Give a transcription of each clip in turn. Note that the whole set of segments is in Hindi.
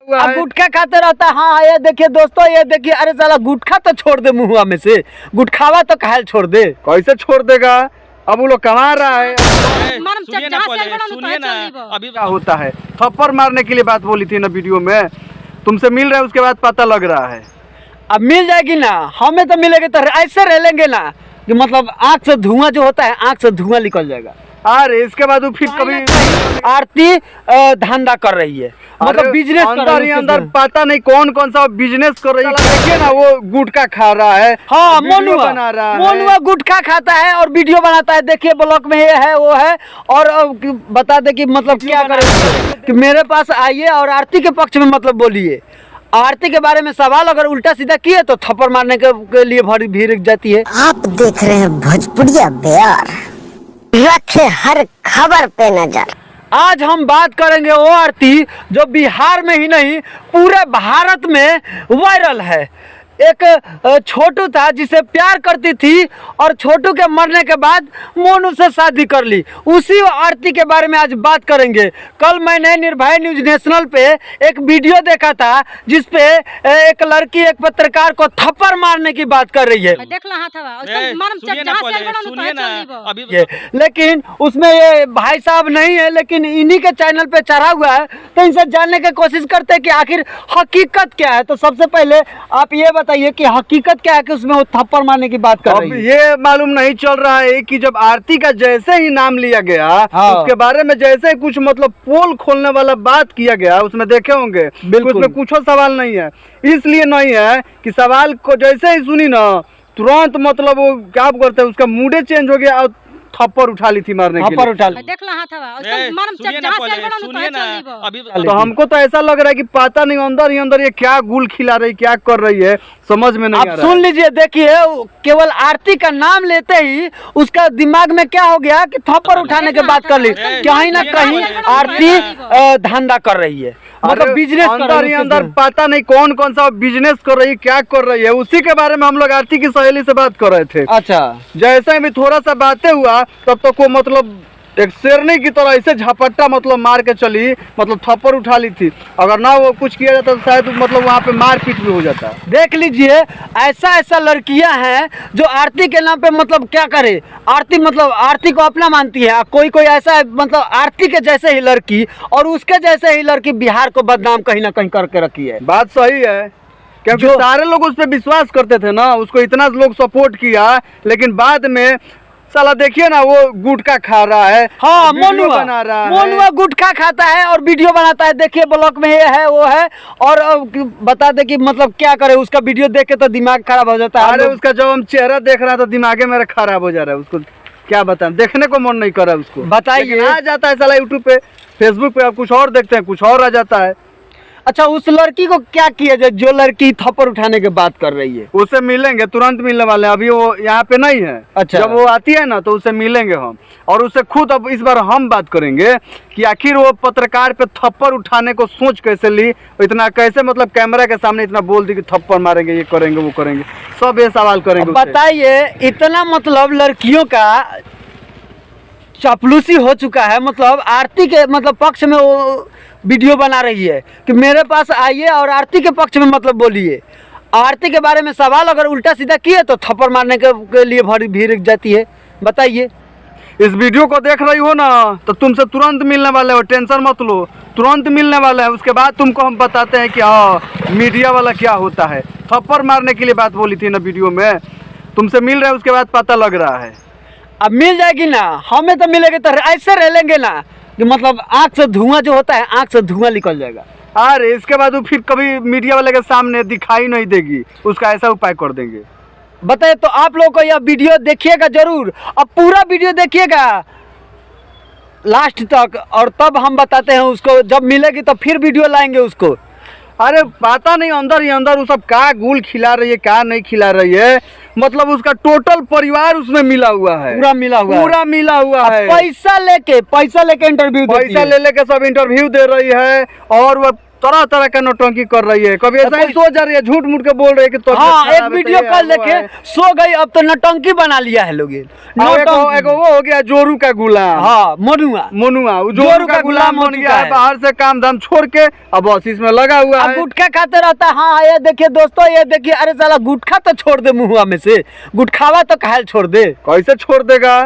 अब गुटखा खाते रहता है। हाँ ये देखिए दोस्तों, ये देखिए, अरे साला गुटखा तो छोड़ दे मुँह में से, गुटखावा तो काहे छोड़ दे। कैसे छोड़ देगा, अब वो लोग कमा रहा है। सुनिए ना, अभी क्या होता है, थप्पड़ मारने के लिए बात बोली थी ना वीडियो में, तुमसे मिल रहा है उसके बाद पता लग रहा है। अब मिल जाएगी ना, हमें तो मिलेगी तो ऐसे रह लेंगे ना कि मतलब आँख से धुआं जो होता है, आँख से धुआं निकल जाएगा। अरे इसके बाद वो फिर कभी आरती धंधा कर रही है, मतलब बिजनेस अंदर ही अंदर पता नहीं कौन कौन सा बिजनेस कर रही है। देखिए ना, वो गुटखा खा रहा है। हाँ, मोनुआ गुटखा खाता है और वीडियो बनाता है। देखिए ब्लॉग में ये है वो है, और बता दे कि मतलब क्या करे कि मेरे पास आइए और आरती के पक्ष में मतलब बोलिए। आरती के बारे में सवाल अगर उल्टा सीधा किए तो थप्पड़ मारने के लिए भारी भीड़ जाती है। आप देख रहे हैं भोजपुरिया बिहार, रखे हर खबर पे नजर। आज हम बात करेंगे वो आरती जो बिहार में ही नहीं पूरे भारत में वायरल है। एक छोटू था जिसे प्यार करती थी और छोटू के मरने के बाद मोनू से शादी कर ली। उसी आरती के बारे में आज बात करेंगे। कल मैंने निर्भय न्यूज नेशनल पे एक वीडियो देखा था जिसपे एक लड़की एक पत्रकार को थप्पड़ मारने की बात कर रही है। लेकिन उसमें ये भाई साहब नहीं है, लेकिन इन्हीं के चैनल पे चढ़ा हुआ है, तो इनसे जानने की कोशिश करते हैं कि आखिर हकीकत क्या है। तो सबसे पहले आप ये बताइए कि हकीकत क्या है कि उसमें वो थप्पड़ मारने की बात कर रही है। ये मालूम नहीं चल रहा है कि जब आरती का जैसे ही नाम लिया गया, उसके बारे में जैसे ही कुछ मतलब पोल खोलने वाला बात किया गया, उसमें देखे होंगे उसमें कुछ सवाल नहीं है। इसलिए नहीं है कि सवाल को जैसे ही सुनी ना, तुरंत मतलब वो क्या करते हैं, उसका मूडे चेंज हो गया और थप्पड़ उठा ली थी मारने के लिए। तो हमको तो ऐसा लग रहा है कि पता नहीं अंदर ही अंदर ये क्या गुल खिला रही, क्या कर रही है, समझ में नहीं आ रहा है। सुन लीजिए, देखिए केवल आरती का नाम लेते ही उसका दिमाग में क्या हो गया कि थप्पड़ उठाने की बात कर ली। कहीं ना कहीं आरती धंधा कर रही है, मतलब बिजनेस अंदर ही अंदर पता नहीं कौन कौन सा बिजनेस कर रही है, क्या कर रही है। उसी के बारे में हम लोग आरती की सहेली से बात कर रहे थे। अच्छा, जैसे भी थोड़ा सा बातें हुआ तब तक वो मतलब एक शेरनी की तरह ऐसे झपट्टा मतलब मार के चली, मतलब थप्पड़ उठा ली थी। अगर ना वो कुछ किया जाता तो शायद मतलब वहाँ पे मारपीट भी हो जाता। देख लीजिए, ऐसा लड़कियां हैं जो आरती के नाम पे मतलब क्या करे। आरती मतलब आरती को अपना मानती है, कोई ऐसा है मतलब आरती के जैसे ही लड़की और उसके जैसे ही लड़की बिहार को बदनाम कहीं ना कहीं करके रखी है। बात सही है, क्योंकि सारे लोग उस पर विश्वास करते थे ना, उसको इतना लोग सपोर्ट किया, लेकिन बाद में साला देखिए ना, वो गुटखा खा रहा है। हाँ, मोनुआ गुटखा खाता है और वीडियो बनाता है। देखिए ब्लॉग में ये है वो है, और बता दे कि मतलब क्या करे, उसका वीडियो देख के तो दिमाग खराब हो जाता है। अरे उसका जब हम चेहरा देख रहा है तो दिमागे मेरा खराब हो जा रहा है। उसको क्या बताएं, देखने को मन नहीं कर रहा है उसको। बताइए, आ जाता है साला यूट्यूब पे, फेसबुक पे, आप कुछ और देखते हैं, कुछ और आ जाता है। अच्छा, उस लड़की को क्या किया जाए जो लड़की थप्पड़ उठाने की बात कर रही है? उससे मिलेंगे, तुरंत मिलने वाले हैं। अभी वो यहाँ पे नहीं है। अच्छा, जब वो आती है ना तो उससे मिलेंगे हम, और उससे खुद अब इस बार हम बात करेंगे कि आखिर वो पत्रकार पे थप्पड़ उठाने को सोच कैसे ली, इतना कैसे मतलब कैमरा के सामने इतना बोल दी कि थप्पड़ मारेंगे, ये करेंगे वो करेंगे, सब ये सवाल करेंगे। बताइए, इतना मतलब लड़कियों का चापलूसी हो चुका है, मतलब आरती के मतलब पक्ष में वो वीडियो बना रही है कि मेरे पास आइए और आरती के पक्ष में मतलब बोलिए। आरती के बारे में सवाल अगर उल्टा सीधा किए तो थप्पड़ मारने के लिए भारी भीड़ जाती है। बताइए, इस वीडियो को देख रही हो ना तो तुमसे तुरंत मिलने वाले हो, टेंशन मत लो, तुरंत मिलने वाला है। उसके बाद तुमको हम बताते हैं कि हाँ मीडिया वाला क्या होता है। थप्पड़ मारने के लिए बात बोली थी ना वीडियो में, तुमसे मिल रहे हैं, उसके बाद पता लग रहा है। अब मिल जाएगी ना, हमें तो मिलेगी तो ऐसे रह लेंगे ना कि मतलब आँख से धुआं जो होता है, आँख से धुआं निकल जाएगा। अरे इसके बाद वो फिर कभी मीडिया वाले के सामने दिखाई नहीं देगी, उसका ऐसा उपाय कर देंगे। बताइए, तो आप लोग को यह वीडियो देखिएगा जरूर, अब पूरा वीडियो देखिएगा लास्ट तक, और तब हम बताते हैं उसको। जब मिलेगी तो फिर वीडियो लाएंगे उसको। अरे पता नहीं अंदर ही अंदर वो सब क्या गुल खिला रही है, क्या नहीं खिला रही है, मतलब उसका टोटल परिवार उसमें मिला हुआ है, पूरा मिला हुआ है। पैसा लेके इंटरव्यू, पैसा ले लेके सब इंटरव्यू दे रही है, और वो तरह तरह का नौटंकी कर रही है, कभी ऐसा ही सो जा रही है, झूठ मूठ के बोल रही है कि तो हाँ, एक वीडियो कॉल देखे सो गई, अब तो नौटंकी बना लिया है लोग। एगो वो हो गया जोरू का गुलाम, हाँ मनुआ मनुआ वो जोरू का गुलाम बन गया है, बाहर से काम धाम छोड़ के अब बस इसमें लगा हुआ है, गुटखा खाते रहता है। हाँ ये देखिए दोस्तों, ये देखिए, अरे साला गुटखा तो छोड़ दे मुहुआ में से, गुटखावा तो काहे छोड़ दे, कैसे छोड़ देगा।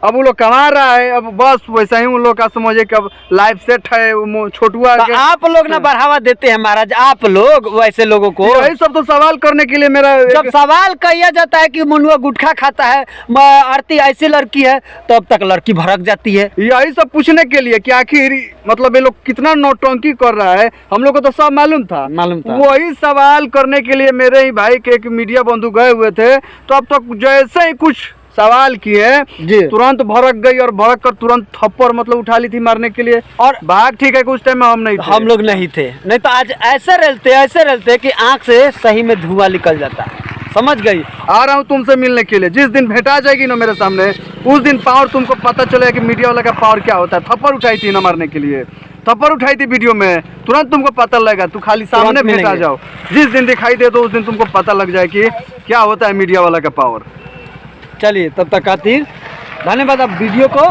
अब वो लोग कमा रहा है, अब बस वैसा ही उन लोग का समझे कि अब लाइफ सेट है, छोटुआ तो आप लोग ना बढ़ावा देते हैं महाराज, आप लोग वैसे लोगों को। यही सब तो सवाल करने के लिए मेरा जब सवाल किया जाता है कि मनुआ गुटखा खाता है, आरती ऐसी लड़की है, तब तक लड़की भड़क जाती है। यही सब पूछने के लिए कि आखिर मतलब ये लोग कितना नौटंकी कर रहा है, हम लोग को तो सब मालूम था। वही सवाल करने के लिए मेरे ही भाई के एक मीडिया बंधु गए हुए थे, तो अब तक जैसे ही कुछ सवाल किए तुरंत भड़क गई और भड़क कर तुरंत थप्पड़ मतलब उठा ली थी मारने के लिए, और भाग ठीक है कुछ टाइम में हम नहीं थे, हम लोग नहीं थे, नहीं तो आज ऐसे रहते कि आंख से सही में धुआं निकल जाता। समझ गई। आ रहा हूँ तुमसे मिलने के लिए, जिस दिन भेंटा जाएगी ना मेरे सामने, उस दिन पावर तुमको पता चलेगा कि मीडिया वाला का पावर क्या होता है। थप्पड़ उठाई थी ना मारने के लिए, थप्पड़ उठाई थी वीडियो में, तुरंत तुमको पता लगेगा। तू खाली सामने भेंटा जाओ, जिस दिन दिखाई दे तो उस दिन तुमको पता लग जाए कि क्या होता है मीडिया वाला का पावर। चलिए तब तक खातिर धन्यवाद। आप वीडियो को